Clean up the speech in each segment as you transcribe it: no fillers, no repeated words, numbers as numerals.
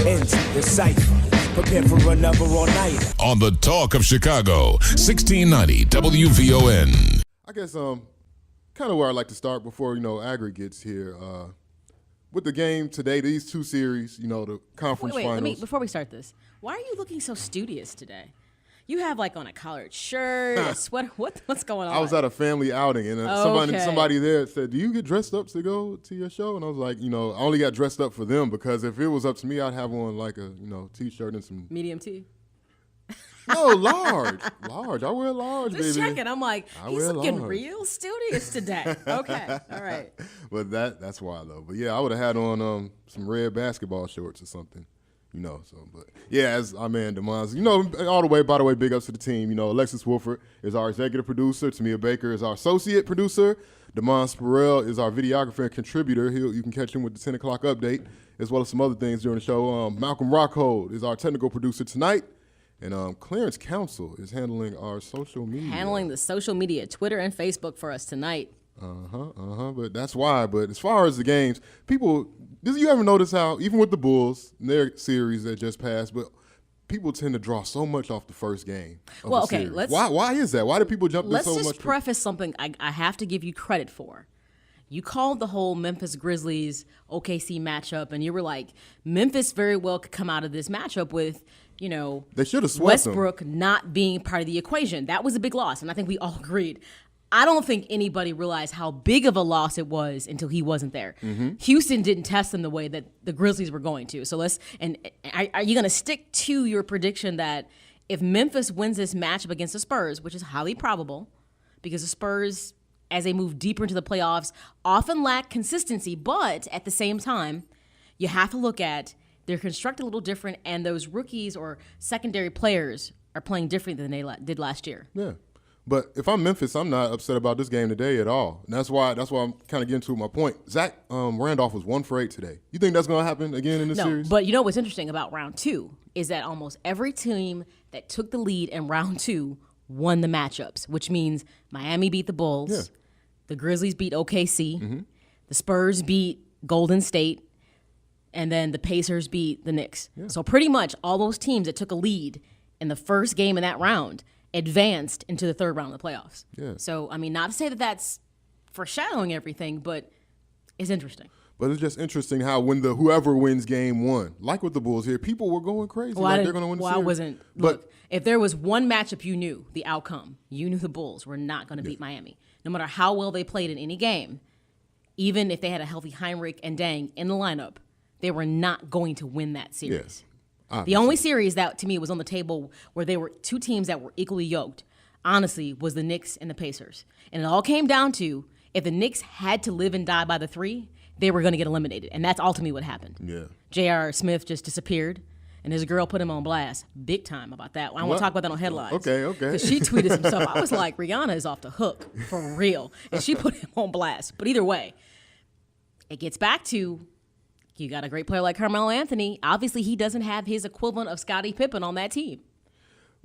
into the Cypher. Prepare for another all-nighter. On the Talk of Chicago, 1690 WVON. I guess kind of where I'd like to start before, Agri gets here. With the game today, these two series, the conference finals. Wait, before we start this, why are you looking so studious today? You have on a collared shirt, a sweater. What's going on? I was at a family outing, and somebody there said, "Do you get dressed up to go to your show?" And I was like, I only got dressed up for them because if it was up to me, I'd have on like a t-shirt and some medium tee. No, large. I wear large, baby. Just checking. I'm like, he's looking real studious today. Okay, all right. But that's why though. But yeah, I would have had on some red basketball shorts or something. But yeah, as our man Demon's, all the way, by the way, big ups to the team. Alexis Wolford is our executive producer. Tamia Baker is our associate producer. Demond Spurrell is our videographer and contributor. You can catch him with the 10 o'clock update, as well as some other things during the show. Malcolm Rockhold is our technical producer tonight. And Clarence Council is handling our social media. Handling the social media, Twitter and Facebook for us tonight. But that's why. But as far as the games, people, did you ever notice how, even with the Bulls, their series that just passed, but people tend to draw so much off the first game of the series. Why is that? Why do people jump in so much? Let's just preface something I have to give you credit for. You called the whole Memphis Grizzlies OKC matchup, and you were like, Memphis very well could come out of this matchup with, they should have swept Westbrook them. not being part of the equation. That was a big loss, and I think we all agreed. I don't think anybody realized how big of a loss it was until he wasn't there. Mm-hmm. Houston didn't test them the way that the Grizzlies were going to. So are you going to stick to your prediction that if Memphis wins this matchup against the Spurs, which is highly probable, because the Spurs, as they move deeper into the playoffs, often lack consistency, but at the same time, you have to look at they're constructed a little different, and those rookies or secondary players are playing different than they did last year. Yeah. But if I'm Memphis, I'm not upset about this game today at all. And that's why I'm kind of getting to my point. Zach Randolph was 1 for 8 today. You think that's going to happen again in this series? But what's interesting about round 2 is that almost every team that took the lead in round 2 won the matchups, which means Miami beat the Bulls, yeah. The Grizzlies beat OKC, mm-hmm. the Spurs beat Golden State, and then the Pacers beat the Knicks. Yeah. So pretty much all those teams that took a lead in the first game in that round advanced into the third round of the playoffs. Yeah. So, not to say that that's foreshadowing everything, but it's interesting. But it's just interesting how when whoever wins game 1, like with the Bulls here, people were going crazy. They're going to win the series. I wasn't. Look, if there was one matchup you knew the outcome, you knew the Bulls were not going to beat Miami. No matter how well they played in any game, even if they had a healthy Heinrich and Dang in the lineup, they were not going to win that series. Yes. The only series that, to me, was on the table where they were two teams that were equally yoked, honestly, was the Knicks and the Pacers. And it all came down to if the Knicks had to live and die by the 3, they were going to get eliminated. And that's ultimately what happened. Yeah. J.R. Smith just disappeared, and his girl put him on blast big time about that. I don't want to talk about that on headlines. Okay. Because she tweeted some stuff. I was like, Rihanna is off the hook, for real. And she put him on blast. But either way, it gets back to you got a great player like Carmelo Anthony. Obviously, he doesn't have his equivalent of Scottie Pippen on that team.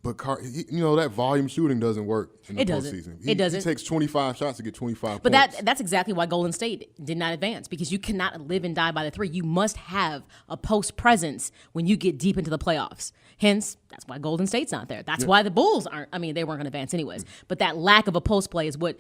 But, that volume shooting doesn't work in the postseason. It doesn't. He takes 25 shots to get 25 but points. But that's exactly why Golden State did not advance, because you cannot live and die by the 3. You must have a post presence when you get deep into the playoffs. Hence, that's why Golden State's not there. That's why the Bulls aren't. They weren't going to advance anyways. But that lack of a post play is what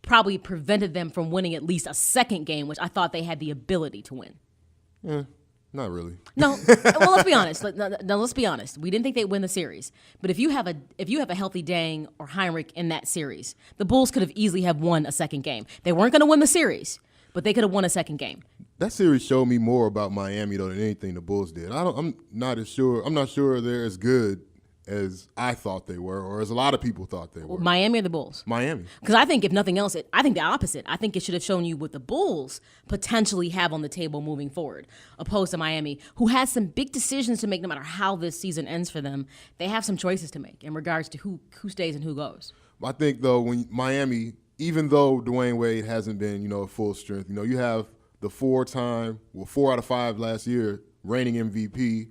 probably prevented them from winning at least a second game, which I thought they had the ability to win. Yeah, not really. No, well, let's be honest. Let's be honest. We didn't think they'd win the series, but if you have a healthy Dang or Heinrich in that series, the Bulls could have easily have won a second game. They weren't going to win the series, but they could have won a second game. That series showed me more about Miami though than anything the Bulls did. I'm not sure they're as good as I thought they were, or as a lot of people thought they were. Miami or the Bulls? Miami. Because I think, if nothing else, I think the opposite. I think it should have shown you what the Bulls potentially have on the table moving forward, opposed to Miami, who has some big decisions to make no matter how this season ends for them. They have some choices to make in regards to who stays and who goes. I think, though, when Miami, even though Dwayne Wade hasn't been, at full strength, you have the 4 out of 5 last year, reigning MVP,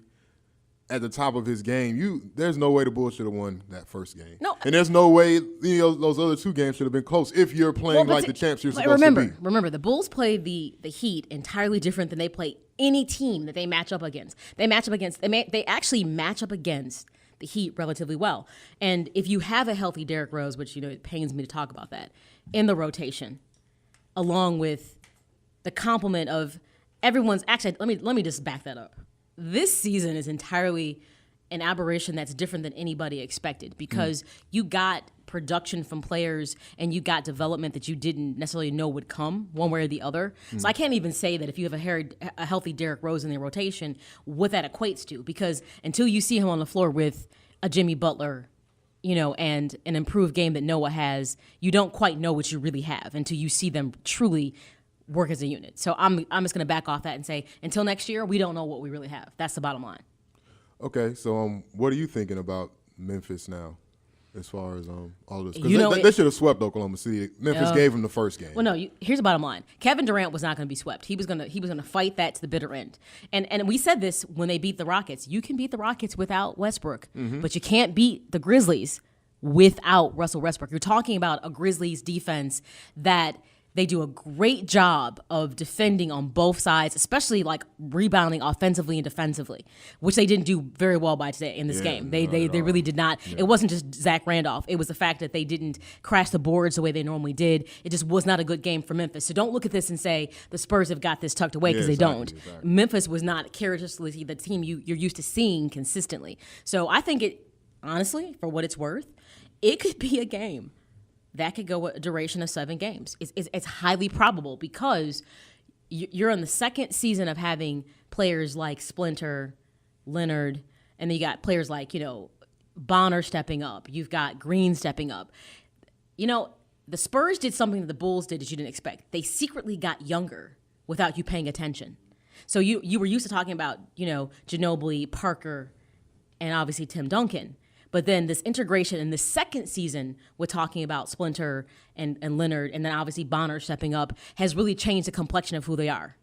at the top of his game, there's no way the Bulls should have won that first game. No. And there's no way those other 2 games should have been close if you're playing like the champs you're supposed to be. Remember, the Bulls play the Heat entirely different than they play any team that they match up against. They actually match up against the Heat relatively well. And if you have a healthy Derrick Rose, which, it pains me to talk about that, in the rotation, along with the complement of everyone's, actually, let me just back that up. This season is entirely an aberration that's different than anybody expected because you got production from players and you got development that you didn't necessarily know would come one way or the other. So I can't even say that if you have a healthy Derrick Rose in the rotation, what that equates to, because until you see him on the floor with a Jimmy Butler, and an improved game that Noah has, you don't quite know what you really have until you see them truly work as a unit. So I'm just going to back off that and say, until next year, we don't know what we really have. That's the bottom line. Okay, so what are you thinking about Memphis now, as far as all this? Because they should have swept Oklahoma City. Memphis gave them the first game. Well, no. Here's the bottom line: Kevin Durant was not going to be swept. He was gonna fight that to the bitter end. And we said this when they beat the Rockets. You can beat the Rockets without Westbrook, but you can't beat the Grizzlies without Russell Westbrook. You're talking about a Grizzlies defense that they do a great job of defending on both sides, especially like rebounding offensively and defensively, which they didn't do very well by today in this game. They really did not. Yeah. It wasn't just Zach Randolph. It was the fact that they didn't crash the boards the way they normally did. It just was not a good game for Memphis. So don't look at this and say the Spurs have got this tucked away, because they don't. Exactly. Memphis was not characteristically the team you're used to seeing consistently. So I think it, honestly, for what it's worth, it could be a game that could go a duration of 7 games. It's highly probable because you're in the second season of having players like Splinter, Leonard, and then you got players like, Bonner stepping up. You've got Green stepping up. The Spurs did something that the Bulls did that you didn't expect. They secretly got younger without you paying attention. So you were used to talking about, Ginobili, Parker, and obviously Tim Duncan. But then this integration in the second season with talking about Splinter and Leonard, and then obviously Bonner stepping up, has really changed the complexion of who they are.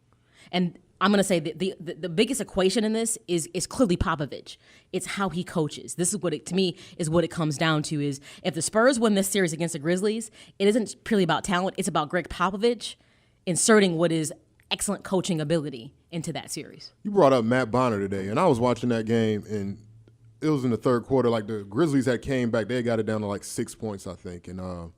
And I'm going to say that the biggest equation in this is clearly Popovich. It's how he coaches. This is what it, to me, is what it comes down to, is if the Spurs win this series against the Grizzlies, it isn't purely about talent. It's about Greg Popovich inserting what is excellent coaching ability into that series. You brought up Matt Bonner today, and I was watching that game, and it was in the third quarter. Like, the Grizzlies had came back. They had got it down to like 6 points, I think. And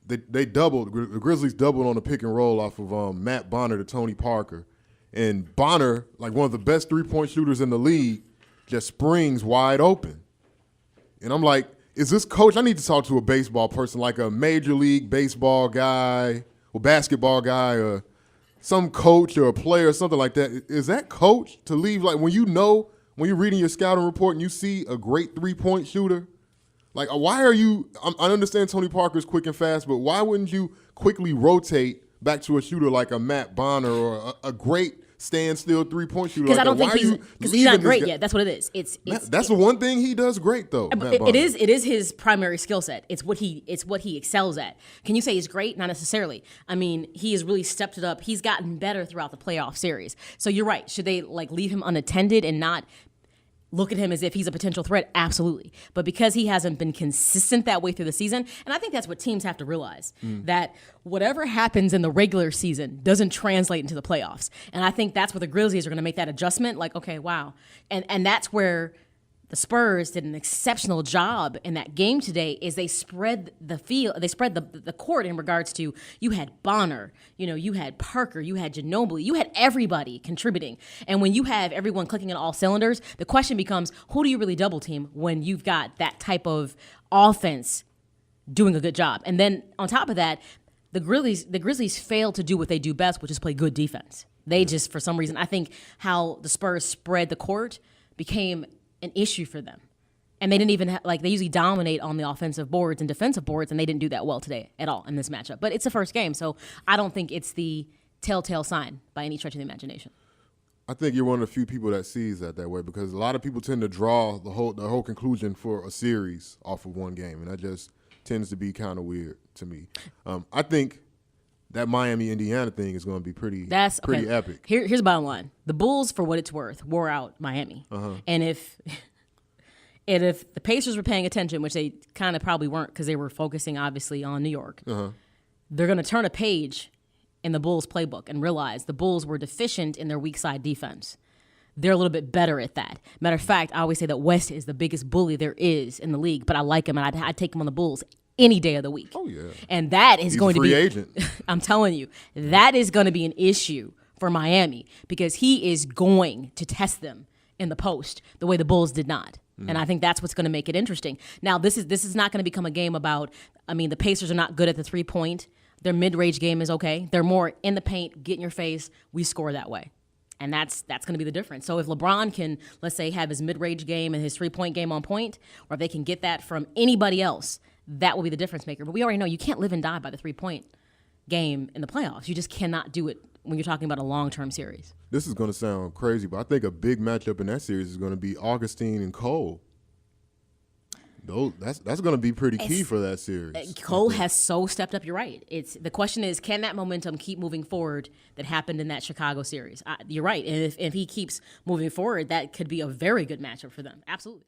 they doubled. The Grizzlies doubled on the pick and roll off of Matt Bonner to Tony Parker. And Bonner, like one of the best three-point shooters in the league, just springs wide open. And I'm like, is this coach? I need to talk to a baseball person, like a Major League Baseball guy or basketball guy or some coach or a player or something like that. Is that coach to leave, like, when you're reading your scouting report and you see a great three-point shooter, like, why are you – I understand Tony Parker's quick and fast, but why wouldn't you quickly rotate back to a shooter like a Matt Bonner or a great standstill three-point shooter? Because I don't think he's not great yet. That's what it is. That's the one thing he does great, though. It is his primary skill set. It's what he excels at. Can you say he's great? Not necessarily. I mean, he has really stepped it up. He's gotten better throughout the playoff series. So you're right. Should they leave him unattended and not look at him as if he's a potential threat? Absolutely. But because he hasn't been consistent that way through the season, and I think that's what teams have to realize, that whatever happens in the regular season doesn't translate into the playoffs. And I think that's where the Grizzlies are going to make that adjustment, like, okay, wow. And that's where the Spurs did an exceptional job in that game today, is they spread the field, they spread the court in regards to, you had Bonner, you had Parker, you had Ginobili, you had everybody contributing. And when you have everyone clicking on all cylinders, the question becomes, who do you really double team when you've got that type of offense doing a good job? And then on top of that, the Grizzlies failed to do what they do best, which is play good defense. They just, for some reason, I think how the Spurs spread the court became an issue for them. And they didn't even they usually dominate on the offensive boards and defensive boards, and they didn't do that well today at all in this matchup. But it's the first game, so I don't think it's the telltale sign by any stretch of the imagination. I think you're one of the few people that sees that way, because a lot of people tend to draw the whole conclusion for a series off of one game, and that just tends to be kind of weird to me. I think that Miami-Indiana thing is going to be pretty epic. Here's the bottom line. The Bulls, for what it's worth, wore out Miami. And if the Pacers were paying attention, which they kind of probably weren't because they were focusing, obviously, on New York, they're going to turn a page in the Bulls playbook and realize the Bulls were deficient in their weak side defense. They're a little bit better at that. Matter of fact, I always say that West is the biggest bully there is in the league, but I like him, and I'd take him on the Bulls any day of the week. Oh, yeah. And that is going to be... He's a free agent. I'm telling you, that is going to be an issue for Miami because he is going to test them in the post the way the Bulls did not. And I think that's what's going to make it interesting. Now, this is not going to become a game about, the Pacers are not good at the three-point. Their mid-range game is okay. They're more in the paint, get in your face, we score that way. And that's going to be the difference. So if LeBron can, let's say, have his mid-range game and his three-point game on point, or if they can get that from anybody else, that will be the difference maker. But we already know you can't live and die by the three-point game in the playoffs. You just cannot do it when you're talking about a long-term series. This is going to sound crazy, but I think a big matchup in that series is going to be Augustine and Cole. That's going to be pretty key for that series. Cole has so stepped up. You're right. The question is, can that momentum keep moving forward that happened in that Chicago series? You're right. And if he keeps moving forward, that could be a very good matchup for them. Absolutely.